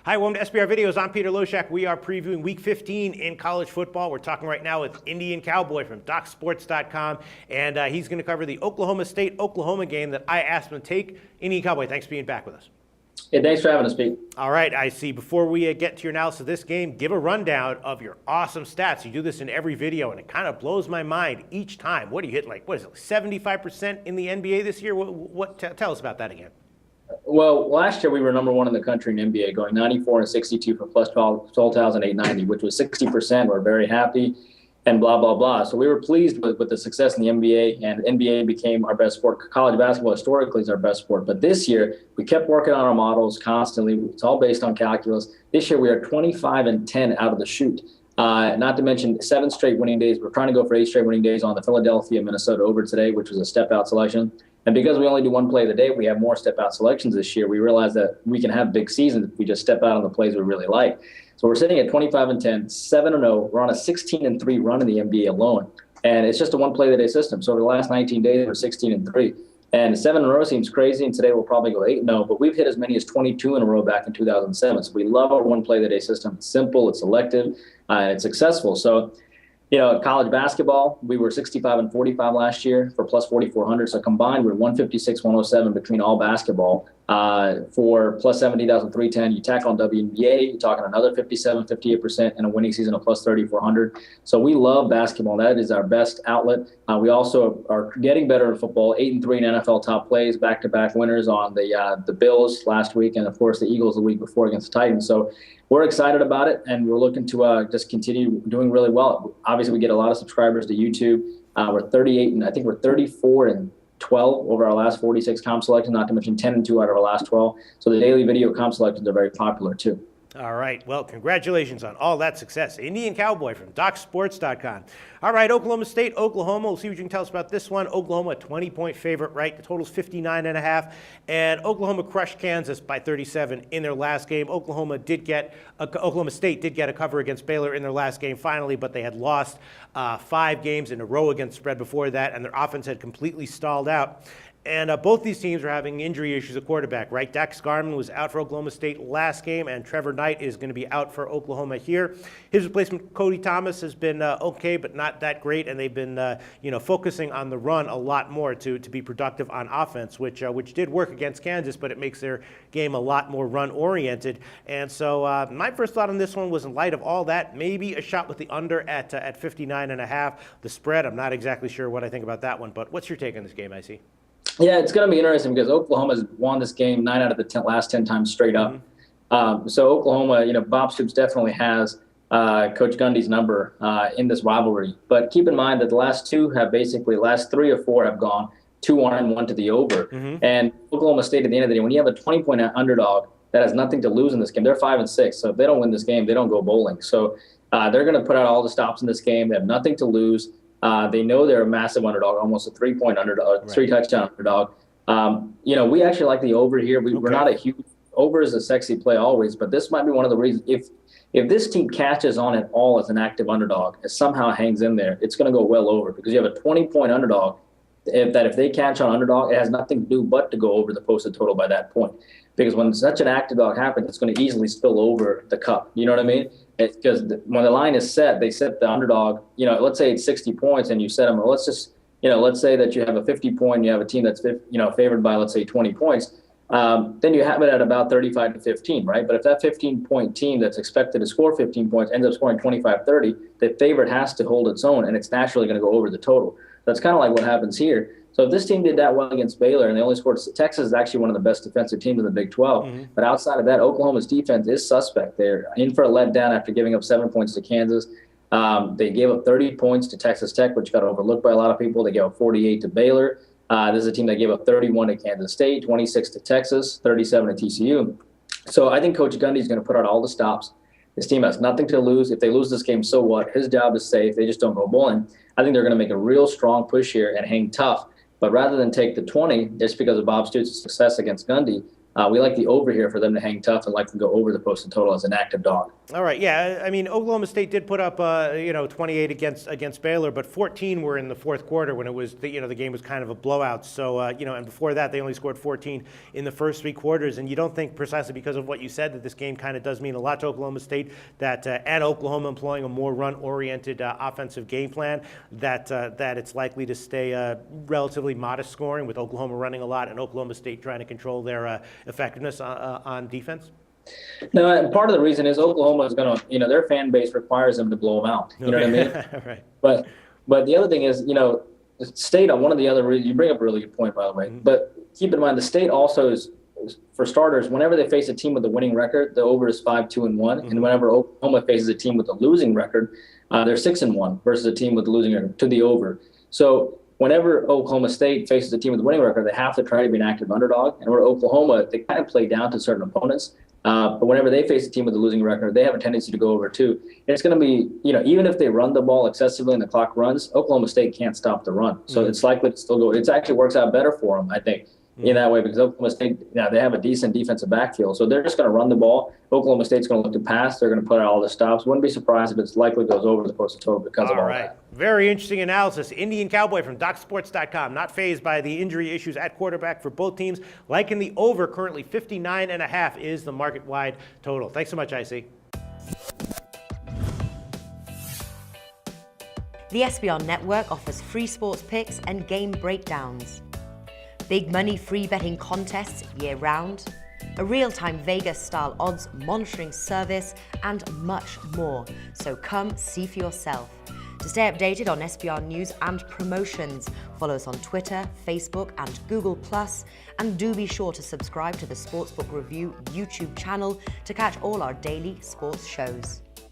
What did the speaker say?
Hi, welcome to SBR Videos. I'm Peter Loshak. We are previewing Week 15 in college football. We're talking right now with Indian Cowboy from DocSports.com, and he's going to cover the Oklahoma State-Oklahoma game that I asked him to take. Indian Cowboy, thanks for being back with us. Hey, thanks for having us, Pete. All right, I see. Before we get to your analysis of this game, give a rundown of your awesome stats. You do this in every video, and it kind of blows my mind each time. What do you hit, like, what is it, 75% in the NBA this year? Tell us about that again. Well, last year we were number one in the country in NBA, going 94 and 62 for plus 12,890, which was 60%. We're very happy, and blah, blah, blah. So we were pleased with the success in the NBA, and NBA became our best sport. College basketball historically is our best sport. But this year, we kept working on our models constantly. It's all based on calculus. This year, we are 25 and 10 out of the chute. Not to mention 7 straight winning days. We're trying to go for 8 straight winning days on the Philadelphia, Minnesota over today, which was a step-out selection. And because we only do one play of the day, we have more step-out selections this year. We realize that we can have big seasons if we just step out on the plays we really like. So we're sitting at 25 and 10, 7 and 0. We're on a 16 and 3 run in the NBA alone. And it's just a one play of the day system. So over the last 19 days, we're 16 and 3. And 7 in a row seems crazy, and today we'll probably go 8 and 0. But we've hit as many as 22 in a row back in 2007. So we love our one play of the day system. It's simple, it's selective, and it's successful. So, you know, college basketball, we were 65 and 45 last year for plus 4,400. So combined, we're 156, 107 between all basketball for plus 70,310. You tack on WNBA, you're talking another 57, 58% in a winning season of plus 3,400. So we love basketball. That is our best outlet. We also are getting better at football. 8 and 3 in NFL top plays, back-to-back winners on the Bills last week, and of course the Eagles the week before against the Titans. So we're excited about it, and we're looking to just continue doing really well. Obviously, we get a lot of subscribers to YouTube. We're 38, and I think we're 34 and 12 over our last 46 comp selections, not to mention 10 and 2 out of our last 12. So the daily video comp selections are very popular, too. All right. Well, congratulations on all that success. Indian Cowboy from DocSports.com. All right, Oklahoma State, Oklahoma. We'll see what you can tell us about this one. Oklahoma, a 20-point favorite, right? The total's 59.5. And Oklahoma crushed Kansas by 37 in their last game. Oklahoma State did get a cover against Baylor in their last game finally, but they had lost 5 games in a row against spread before that, and their offense had completely stalled out. And both these teams are having injury issues at quarterback, right? Dax Garman was out for Oklahoma State last game, and Trevor Knight is going to be out for Oklahoma here. His replacement, Cody Thomas, has been okay, but not that great, and they've been focusing on the run a lot more to be productive on offense, which did work against Kansas, but it makes their game a lot more run-oriented. And so my first thought on this one was, in light of all that, maybe a shot with the under at 59.5. The spread, I'm not exactly sure what I think about that one, but what's your take on this game, I see? Yeah, it's going to be interesting because Oklahoma's won this game 9 out of the last 10 times straight up. So Oklahoma, Bob Stoops definitely has Coach Gundy's number in this rivalry. But keep in mind that the last 3 or 4 have gone 2-1 and 1 to the over. And Oklahoma State, at the end of the day, when you have a 20-point underdog that has nothing to lose in this game, they're 5 and 6. So if they don't win this game, they don't go bowling. So they're going to put out all the stops in this game. They have nothing to lose. They know they're a massive underdog, almost a 3-point underdog, right. 3-touchdown underdog. We actually like the over here. We're not a huge over is a sexy play always, but this might be one of the reasons. If this team catches on at all as an active underdog, it somehow hangs in there, it's going to go well over because you have a 20-point underdog. If they catch on underdog, it has nothing to do but to go over the posted total by that point. Because when such an active dog happens, it's going to easily spill over the cup. You know what I mean? Because when the line is set, they set the underdog, let's say it's 60 points and you set them, or let's say that you have a 50-point, you have a team that's, favored by, let's say, 20 points, then you have it at about 35 to 15, right? But if that 15-point team that's expected to score 15 points ends up scoring 25, 30, the favorite has to hold its own, and it's naturally going to go over the total. That's kind of like what happens here. So if this team did that well against Baylor and they only scored, Texas is actually one of the best defensive teams in the Big 12. But outside of that, Oklahoma's defense is suspect. They're in for a letdown after giving up 7 points to Kansas. They gave up 30 points to Texas Tech, which got overlooked by a lot of people. They gave up 48 to Baylor. This is a team that gave up 31 to Kansas State, 26 to Texas, 37 to TCU. So I think Coach Gundy is going to put out all the stops. This team has nothing to lose. If they lose this game, so what? His job is safe. They just don't go bowling. I think they're going to make a real strong push here and hang tough. But rather than take the 20, just because of Bob Stoops' success against Gundy, We like the over here for them to hang tough and like to go over the posted total as an active dog. All right, yeah. I mean, Oklahoma State did put up, 28 against Baylor, but 14 were in the fourth quarter when it was, the game was kind of a blowout. So, and before that, they only scored 14 in the first three quarters. And you don't think, precisely because of what you said, that this game kind of does mean a lot to Oklahoma State, that and Oklahoma employing a more run-oriented offensive game plan, that it's likely to stay relatively modest scoring, with Oklahoma running a lot and Oklahoma State trying to control their effectiveness on defense? No, and part of the reason is Oklahoma is going to, their fan base requires them to blow them out. You know what I mean? Right. But the other thing is, State, on one of the other reasons, you bring up a really good point, by the way, but keep in mind the State also is, for starters, whenever they face a team with a winning record, the over is 5-2-1. And whenever Oklahoma faces a team with a losing record, they're 6-1 versus a team with a losing record to the over. So whenever Oklahoma State faces a team with a winning record, they have to try to be an active underdog. And where Oklahoma, they kind of play down to certain opponents. But whenever they face a team with a losing record, they have a tendency to go over too. And it's going to be, even if they run the ball excessively and the clock runs, Oklahoma State can't stop the run. So it's likely to still go. It actually works out better for them, I think, in that way, because Oklahoma State, they have a decent defensive backfield. So they're just going to run the ball. Oklahoma State's going to look to pass. They're going to put out all the stops. Wouldn't be surprised if it's likely goes over the posted total because of all that. Very interesting analysis. Indian Cowboy from DocSports.com. Not fazed by the injury issues at quarterback for both teams. Liking the over, currently 59.5 is the market-wide total. Thanks so much, IC. The SBR Network offers free sports picks and game breakdowns, big money free betting contests year-round, a real-time Vegas-style odds monitoring service, and much more. So come see for yourself. To stay updated on SBR news and promotions, follow us on Twitter, Facebook, and Google+, and do be sure to subscribe to the Sportsbook Review YouTube channel to catch all our daily sports shows.